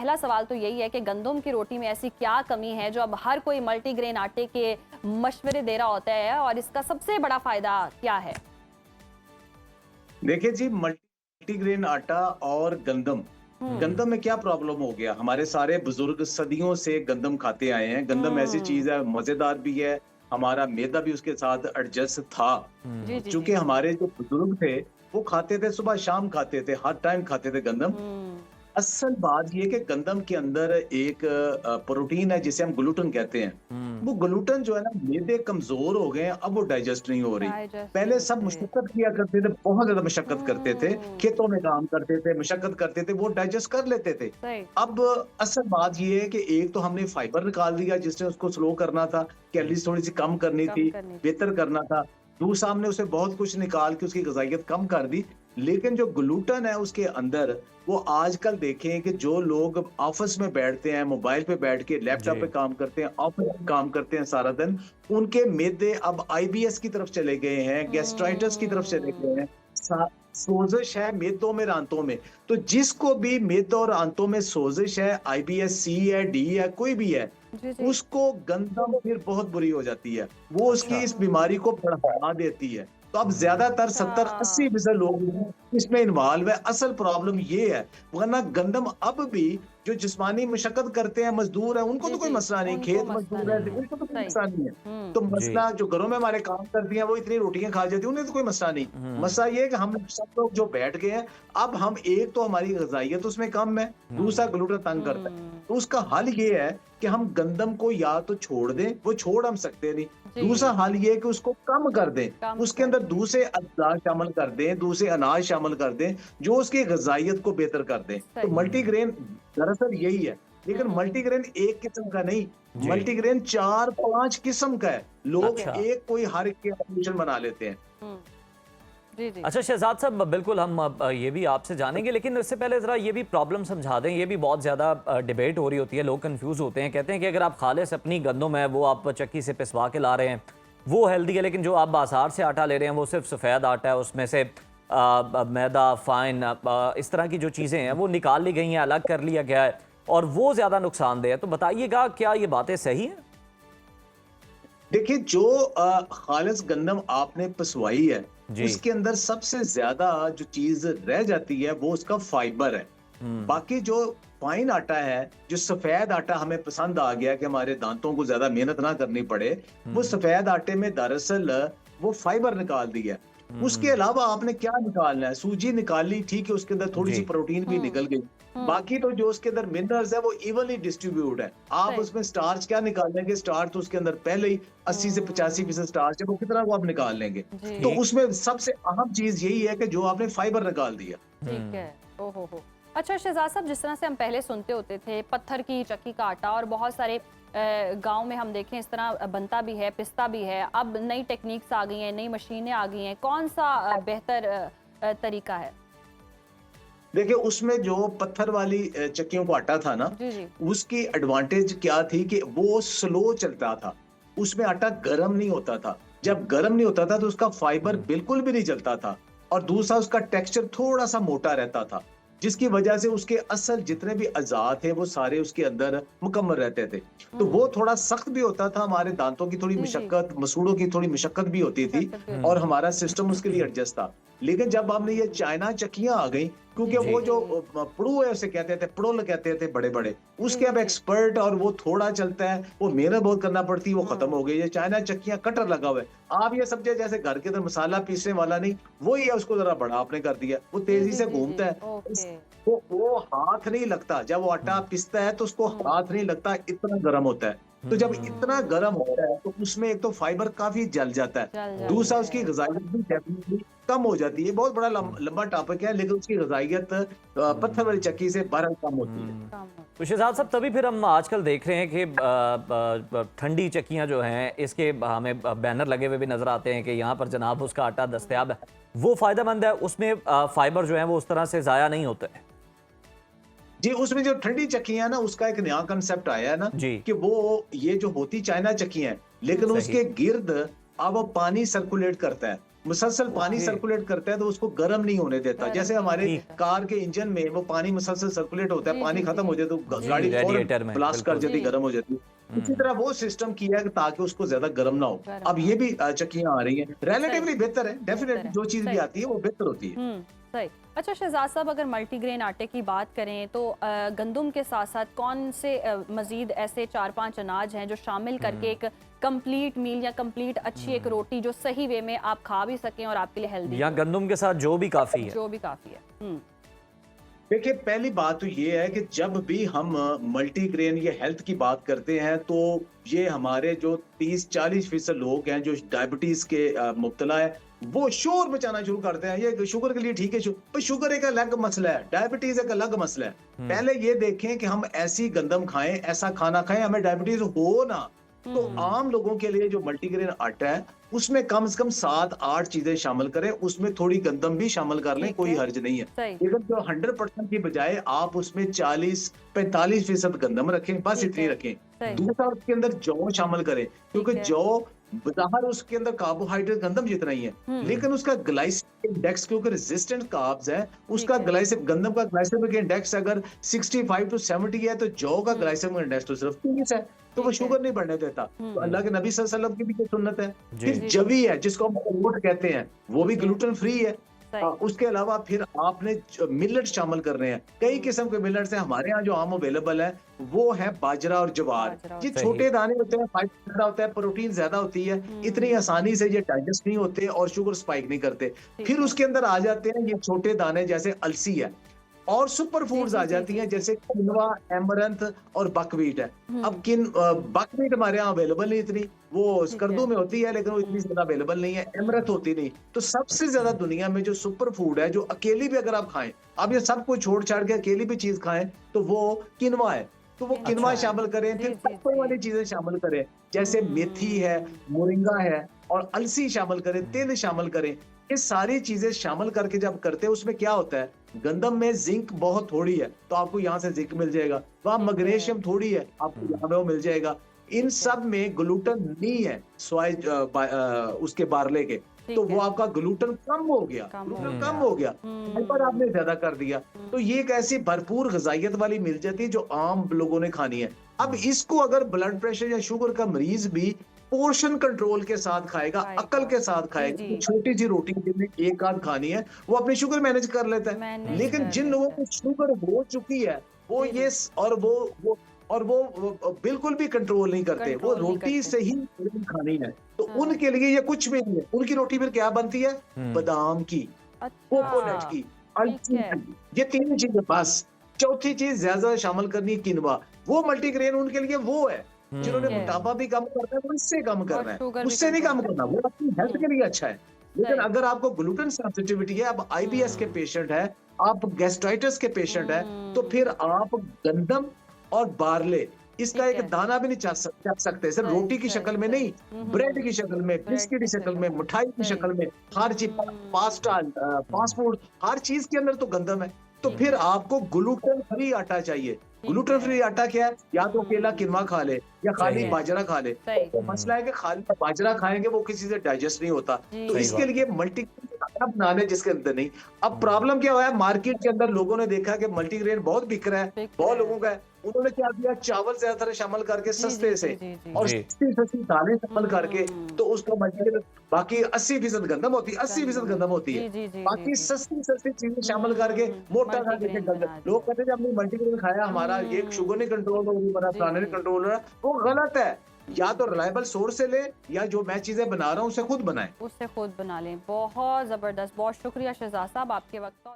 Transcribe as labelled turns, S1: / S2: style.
S1: पहला सवाल तो यही है कि गंदम की रोटी में ऐसी क्या कमी है जो अब हर कोई मल्टीग्रेन आटे के मशवरे दे रहा होता है, और इसका सबसे बड़ा फायदा क्या है?
S2: देखिए जी, मल्टीग्रेन आटा और गंदम,
S1: हम्म।
S2: गंदम में क्या प्रॉब्लम हो गया? हमारे सारे बुजुर्ग सदियों से गंदम खाते आए हैं। गंदम ऐसी
S1: हम्म।
S2: चीज है, मजेदार भी है। हमारा मैदा भी उसके साथ एडजस्ट था।
S1: जी जी जी।
S2: चूंकि हमारे जो बुजुर्ग थे वो खाते थे, सुबह शाम खाते थे, हर टाइम खाते थे गंदम।
S1: हम्म।
S2: असल बात ये कि गंदम के अंदर एक प्रोटीन है जिसे हम ग्लूटन कहते हैं।
S3: हुँ।
S2: वो ग्लूटन जो है ना, मैदे कमजोर हो गए हैं, अब वो डाइजेस्ट नहीं हो रही।
S1: डाइजेस्ट नहीं
S2: पहले सब
S1: होते।
S2: मशक्कत किया करते थे, बहुत ज्यादा मशक्कत करते थे,
S1: हम्म।
S2: खेतों में काम करते थे, मशक्कत करते थे, वो डाइजेस्ट कर लेते थे।
S1: सही।
S2: अब असल बात ये है कि एक तो हमने फाइबर निकाल दिया जिसने उसको स्लो करना था, कैलोरीज थोड़ी सी कम करनी
S1: कम
S2: थी,
S1: करनी थी।
S2: बेहतर करना था। दूसरा, हमने उसे बहुत कुछ निकाल के उसकी गजाइत कम कर दी। लेकिन जो ग्लूटन है उसके अंदर, वो आजकल देखें कि जो लोग ऑफिस में बैठते हैं, मोबाइल पे बैठ के लैपटॉप
S3: जी।
S2: पे काम करते हैं, ऑफिस में काम करते हैं सारा दिन, उनके मैदे अब आईबीएस की तरफ चले गए हैं, गैस्ट्राइटिस की तरफ चले
S1: हम्म।
S2: गए हैं, सोजिश है मैदों में, आंतों में। तो जिसको भी मैदों और आंतों में सोजिश है, आईबीएस सी है, डी है, कोई भी है,
S1: जी जी।
S2: उसको गंदम फिर बहुत बुरी हो जाती है। वो उसकी
S3: अच्छा।
S2: इस बीमारी को बढ़ा देती है। तो अब ज्यादातर
S1: अच्छा।
S2: 70-80% लोग इसमें इन्वॉल्व है। असल प्रॉब्लम ये है, वरना गंदम अब भी जो जिस्मानी मशक्कत करते हैं, मजदूर है, उनको
S1: जी
S2: तो कोई
S1: जी।
S2: मसला नहीं,
S1: उनको
S2: खेत
S1: मसला
S2: मजदूर है,
S1: नहीं है।
S2: उनको तो कोई
S1: सही।
S2: मसला नहीं है। तो
S3: जी।
S2: मसला जो घरों में हमारे काम करती हैं, वो इतनी रोटियां खा जाती है, उन्हें तो कोई मसला नहीं।
S3: हुँ।
S2: मसला ये है कि हम सब लोग जो बैठ गए हैं, अब हम, एक तो हमारी ग़िज़ाइयत उसमें कम है, दूसरा ग्लूटन तंग करता है।
S1: हम्म।
S2: तो उसका हल ये है कि हम गंदम को या तो छोड़ दें, वो छोड़ हम सकते नहीं। दूसरा
S1: जी।
S2: हल ये है कि उसको कम कर दें,
S1: कम
S2: उसके
S1: कर
S2: अंदर
S1: दें।
S2: दूसरे अज़्ज़ा शामिल कर दें, दूसरे अनाज शामिल कर दें, जो उसकी ग़िज़ाइयत को बेहतर कर दें। तो
S1: सही।
S2: मल्टीग्रेन दरअसल यही है। लेकिन
S1: हम्म।
S2: मल्टीग्रेन एक किस्म का नहीं,
S3: जी।
S2: मल्टीग्रेन 4-5 किस्म का है। लोग
S3: अच्छा।
S2: एक कोई हर एक के सॉल्यूशन बना लेते हैं।
S1: हम्म। जी जी।
S3: अच्छा शहजाद साहब, बिल्कुल हम ये भी आपसे जानेंगे, लेकिन इससे पहले ज़रा ये भी प्रॉब्लम समझा दें। ये भी बहुत ज़्यादा डिबेट हो रही होती है, लोग कंफ्यूज होते हैं, कहते हैं कि अगर आप खालिस अपनी गंदम है वो आप चक्की से पिसवा के ला रहे हैं वो हेल्दी है, लेकिन जो आप बाजार से आटा ले रहे हैं वो सिर्फ सफ़ेद आटा है, उसमें से मैदा, फाइन, इस तरह की जो चीज़ें हैं वो निकाल ली गई हैं, अलग कर लिया गया है और वो ज़्यादा नुकसानदेह है। तो बताइएगा, क्या ये बातें सही हैं?
S2: देखिए, जो खालिस गंदम आपने पिसवाई है,
S3: जी।
S2: उसके अंदर सबसे ज्यादा जो चीज रह जाती है वो उसका फाइबर है।
S3: हम्म।
S2: बाकी जो फाइन आटा है, जो सफेद आटा हमें पसंद आ गया कि हमारे दांतों को ज्यादा मेहनत ना करनी पड़े, वो सफेद आटे में दरअसल वो फाइबर निकाल दिया। उसके अलावा आपने क्या निकालना है? सूजी निकाली, ठीक है, उसके अंदर थोड़ी सी
S3: जी।
S2: प्रोटीन भी निकल गई। बाकी तो जो उसके अंदर मिनरल्स है वो इवनली डिस्ट्रीब्यूट है। आप
S1: सही।
S2: उसमें स्टार्च क्या निकाल लेंगे? स्टार्च तो उसके अंदर पहले ही 80 से 85% स्टार्च है, वो कितना वो आप निकाल लेंगे?
S1: जी।
S2: तो
S3: ठीक।
S2: उसमें सबसे अहम चीज यही है कि जो आपने फाइबर निकाल दिया।
S1: ठीक है। ओहो हो। अच्छा शहजाद साहब, जिस तरह से हम पहले सुनते होते थे पत्थर की चक्की का आटा, और बहुत सारे गांव में हम देखें इस तरह बनता भी है, पिसता भी है। अब नई टेक्निक्स आ गई हैं, नई मशीनें आ गई हैं, कौन सा बेहतर तरीका है?
S2: देखिए, उसमें जो पत्थर वाली चक्कियों को आटा था ना,
S1: जी जी।
S2: उसकी एडवांटेज क्या थी कि वो स्लो चलता था, उसमें आटा गर्म नहीं होता था। जब गर्म नहीं होता था तो उसका फाइबर बिल्कुल भी नहीं जलता था, और दूसरा उसका टेक्सचर थोड़ा सा मोटा रहता था, जिसकी वजह से उसके असल जितने भी अज़ा थे वो सारे उसके अंदर मुकम्मल रहते थे। तो वो थोड़ा सख्त भी होता था, हमारे दांतों की थोड़ी
S1: जी जी।
S2: मशक्कत, मसूड़ों की थोड़ी मशक्कत भी होती थी,
S1: मशक्कत भी होती
S2: और
S1: थी।
S2: हमारा सिस्टम उसके लिए एडजस्ट था। लेकिन जब हमने ये चाइना चक्कियां आ गई, क्योंकि
S3: जी।
S2: वो जो पड़ू है उसे कहते थे, पड़ोल कहते थे बड़े बड़े, उसके
S1: जी
S2: अब
S1: जी।
S2: एक्सपर्ट, और वो थोड़ा चलता है, वो मेहनत बहुत करना पड़ती है, वो खत्म हो गई। ये चाइना चक्कियां कटर लगा हुआ है, आप ये समझे जैसे घर के अंदर मसाला पीसने वाला नहीं, वही है, उसको जरा बड़ा आपने कर दिया, वो
S1: जी
S2: तेजी
S1: जी
S2: से
S1: जी जी।
S2: घूमता है।
S1: ओके।
S2: वो हाथ नहीं लगता, जब वो आटा पिसता है तो उसको हाथ नहीं लगता, इतना गर्म होता है। तो जब इतना गर्म होता है तो उसमें एक तो फाइबर काफी जल जाता है,
S1: चल
S2: दूसरा
S1: जाता
S2: उसकी
S1: है।
S2: ग़िज़ाइयत भी डेफिनेटली कम हो जाती है। बहुत बड़ा लंबा टॉपिक है, लेकिन उसकी ग़िज़ाइयत पत्थर वाली चक्की से बहरहाल कम होती है।
S1: कम हो।
S3: तो शहजाद साहब, तभी फिर हम आजकल देख रहे हैं कि ठंडी चक्कियां जो हैं, इसके हमें बैनर लगे हुए भी नजर आते हैं कि यहाँ पर जनाब उसका आटा दस्तयाब है। वो फायदेमंद है, उसमें फाइबर जो है वो उस तरह से ज़ाया नहीं होता है।
S2: जी, उसमें जो ठंडी चक्कियां है ना, उसका एक नया कंसेप्ट आया है ना,
S3: जी।
S2: कि वो ये जो होती चाइना चक्कियां हैं, लेकिन
S3: सही।
S2: उसके गिर्द अब वो पानी सर्कुलेट करता है। मुसलसल पानी
S3: ओके।
S2: सर्कुलेट करता है तो उसको गर्म नहीं होने देता।
S1: गर्म
S2: जैसे
S1: नहीं
S2: हमारे
S1: होने देता।
S2: कार के इंजन में वो पानी मुसलसल सर्कुलेट होता है,
S1: जी,
S2: पानी
S1: जी,
S2: खत्म
S1: जी।
S2: हो जाए तो
S1: जी,
S2: गाड़ी
S3: रेडिएटर
S2: फौरन
S3: में,
S2: ब्लास्ट कर
S3: बिल्कुल।
S2: जाती,
S1: जी।
S2: गर्म हो जाती। इसी तरह वो सिस्टम किया है ताकि उसको ज्यादा गर्म ना हो।
S1: गर्म
S2: अब
S1: ना
S2: ये
S1: हो।
S2: भी चक्कियां आ रही हैं, रिलेटिवली बेहतर है,
S1: बेहतर
S2: डेफिनेटली
S1: है।
S2: जो चीज भी
S1: सही।
S2: आती है वो बेहतर होती है।
S1: सही। अच्छा शहजाद साहब, अगर मल्टीग्रेन आटे की बात करें तो गंदम के साथ साथ कौन से मजीद ऐसे 4-5 अनाज हैं जो शामिल करके एक कंप्लीट मील या कंप्लीट अच्छी एक रोटी जो सही वे में आप खा भी सकें और आपके लिए हेल्दी
S3: या गंदम के साथ जो भी काफी है।
S1: जो भी काफी है।
S2: देखिए, पहली बात तो ये है कि जब भी हम मल्टीग्रेन या हेल्थ की बात करते हैं तो ये हमारे जो 30-40% लोग हैं जो डायबिटीज के मुब्तला है, वो शोर मचाना शुरू करते हैं। ये शुगर के लिए ठीक है, पर शुगर एक अलग मसला है, डायबिटीज एक अलग मसला है। पहले ये देखें कि हम ऐसी गंदम खाएं, ऐसा खाना खाएं, हमें डायबिटीज हो ना। तो आम लोगों के लिए जो मल्टीग्रेन आटा है उसमें कम से कम 7-8 चीजें शामिल करें, उसमें थोड़ी गंदम भी शामिल कर लें,
S1: ठीक
S2: कोई
S1: है।
S2: हर्ज नहीं है।
S1: सही।
S2: लेकिन जो 100% की बजाय आप उसमें 40-45% गंदम रखें, बस
S1: ठीक
S2: इतनी
S1: है।
S2: रखें।
S1: सही।
S2: दूसरा, उसके अंदर जौ शामिल करें, क्योंकि
S1: ठीक है।
S2: जौ बाहर उसके अंदर कार्बोहाइड्रेट गंदम जितना ही है, लेकिन उसका ग्लाइसेमिक इंडेक्स, क्योंकि रेजिस्टेंट कार्ब्स है, उसका
S1: है।
S2: गंदम का ग्लाइसेमिक इंडेक्स अगर 65 to 70 है तो जौ का ग्लाइसेमिक इंडेक्स तो सिर्फ 30 है, तो वो
S1: ठीक है।
S2: शुगर नहीं बढ़ने देता। तो अल्लाह के नबी सल्लल्लाहु अलैहि वसल्लम की भी ये सुन्नत है।
S3: जी।
S2: फिर जवी है जिसको हम अखरोट कहते हैं, वो भी
S1: जी।
S2: ग्लूटेन फ्री है।
S1: सही।
S2: उसके अलावा फिर आपने मिलेट शामिल करने हैं, कई किस्म के मिलेट्स हैं हमारे यहाँ जो आम अवेलेबल है, वो है बाजरा और ज्वार।
S1: बाजरा और
S2: ये
S3: सही।
S2: छोटे दाने होते हैं, फाइबर ज्यादा होता है, प्रोटीन ज्यादा होती है, इतनी आसानी से ये डाइजेस्ट नहीं होते और शुगर स्पाइक नहीं करते।
S1: ठीक
S2: फिर
S1: है।
S2: उसके अंदर आ जाते हैं ये छोटे दाने जैसे अलसी है, और सुपर फूड्स
S1: जी,
S2: आ
S1: जी,
S2: जाती
S1: जी,
S2: हैं
S1: जी।
S2: जैसे किनवा, एमरंथ और बकवीट है। अब बकवीट हमारे यहाँ अवेलेबल नहीं इतनी, वो स्कर्दू में होती है लेकिन वो इतनी ज्यादा अवेलेबल नहीं है, एमरंथ होती नहीं। तो सबसे ज्यादा दुनिया में जो सुपर फूड है, जो अकेली भी अगर आप खाएं, आप ये सब कुछ छोड़ छाड़ के अकेली भी चीज खाएं, तो वो किनवा है। तो वो किनवा
S1: अच्छा।
S2: शामिल करें,
S1: जी,
S2: फिर
S1: जी,
S2: पत्तों
S1: जी।
S2: वाली चीजें शामिल करें, जैसे मेथी है, मोरिंगा है, और अलसी शामिल करें, तिल शामिल करें। ये सारी चीजें शामिल करके जब करते हैं, उसमें क्या होता है, गंदम में जिंक बहुत थोड़ी है तो आपको यहाँ से जिंक मिल जाएगा, वहां
S1: ठीक है।
S2: मैग्नीशियम थोड़ी है, आपको यहाँ में वो मिल जाएगा। इन सब में ग्लूटेन नहीं है, स्वाय उसके बारले के,
S1: ठीक
S2: तो
S1: है।
S2: वो आपका ग्लूटेन कम हो गया,
S1: कम हो
S2: ग्लूटेन
S1: गया।
S2: कम हो गया, फाइबर आपने ज्यादा कर दिया। तो ये एक ऐसी भरपूर ग़िज़ाइयत वाली मिल जाती है जो आम लोगों ने खानी है। अब इसको अगर ब्लड प्रेशर या शुगर का मरीज भी पोर्शन कंट्रोल के साथ खाएगा,
S1: खाएगा।
S2: अकल के साथ खाएगा,
S1: जी,
S2: तो
S1: जी।
S2: छोटी सी रोटी जिसमें एक आध खानी है, वो अपनी शुगर मैनेज कर लेता है।
S1: मैनेज
S2: लेकिन
S1: कर
S2: जिन लोगों
S1: लेता
S2: को शुगर हो चुकी है, वो
S1: जी, जी।
S2: ये वो बिल्कुल भी कंट्रोल नहीं करते, वो
S1: कंट्रोल नहीं
S2: रोटी
S1: करते।
S2: से ही खानी है। तो
S1: हाँ।
S2: उनके लिए ये कुछ भी नहीं है। उनकी रोटी फिर क्या बनती है, बादाम की, कोकोनट
S1: अच्छा।
S2: की,
S1: ठीक
S2: अलसी
S1: है।
S2: की, ये तीन चीजें बस। चौथी चीज ज्यादा शामिल करनी है किनवा, वो मल्टीग्रेन उनके लिए वो है। जिन्होंने
S1: ठीक है।
S2: मोटापा भी कम करना है, वो इससे कम करना है,
S1: शुगर भी
S2: उससे नहीं कम
S1: कंट्रोल
S2: करना, वो अपनी हेल्थ के लिए अच्छा है। लेकिन
S1: सही।
S2: अगर आपको ग्लूटेन सेंसिटिविटी है, आप आईबीएस के पेशेंट है, आप गैस्ट्राइटिस के पेशेंट है, तो फिर आप गंदम और बारले, इसका
S1: ठीक
S2: एक
S1: है।
S2: दाना भी नहीं चाट सकते, सिर्फ
S1: सही,
S2: रोटी की
S1: सही,
S2: शक्ल में
S1: सही।
S2: नहीं, ब्रेड की शक्ल में, बिस्किट की शक्ल में, मिठाई की
S1: सही।
S2: शक्ल में, हर चीज, पास्ता, फास्ट फूड, हर चीज के अंदर तो गंदम है। तो फिर आपको ग्लूटेन फ्री आटा चाहिए। ग्लूटेन फ्री आटा क्या है, या तो अकेला किनवा खा ले या खाली
S3: सही।
S2: बाजरा खा ले।
S1: सही।
S2: तो मसला है कि खाली बाजरा खाएंगे वो किसी से डाइजेस्ट नहीं होता,
S1: जी।
S2: तो
S1: सही
S2: इसके
S3: बात
S2: लिए मल्टीग्रेन आटा बना ले जिसके अंदर नहीं। अब प्रॉब्लम क्या हुआ है, मार्केट के अंदर लोगों ने देखा कि मल्टीग्रेन बहुत बिक रहा है,
S1: बिक
S2: बहुत
S1: रहा है।
S2: लोगों का है, उन्होंने क्या किया, चावल ज्यादातर शामिल करके
S1: जी,
S2: सस्ते
S1: जी,
S2: से,
S1: जी, जी,
S2: और
S3: जी।
S2: सस्ती दालें शामिल करके, तो उसको मल्टीग्रेन, बाकी 80% गंदम होती है, 80% गंदम होती है,
S1: जी, जी, जी,
S2: बाकी
S1: जी।
S2: सस्ती चीजें शामिल करके मोटा खा के
S1: मल्टीग्रेन
S2: गंदम।
S1: बना दिया।
S2: लोग कहते हैं जब हमने मल्टीग्रेन खाया हमारा एक शुगर नहीं कंट्रोल हो रही, हमारा
S1: जी,
S2: फलाने नहीं
S1: जी।
S2: कंट्रोल हो रहा, वो गलत है। या तो रिलायबल सोर्स से ले, या जो मैं चीजें बना रहा हूँ उसे खुद बनाए।
S1: उससे खुद बना लें। बहुत ज़बरदस्त, बहुत शुक्रिया शहजाद साहब आपके वक्त का।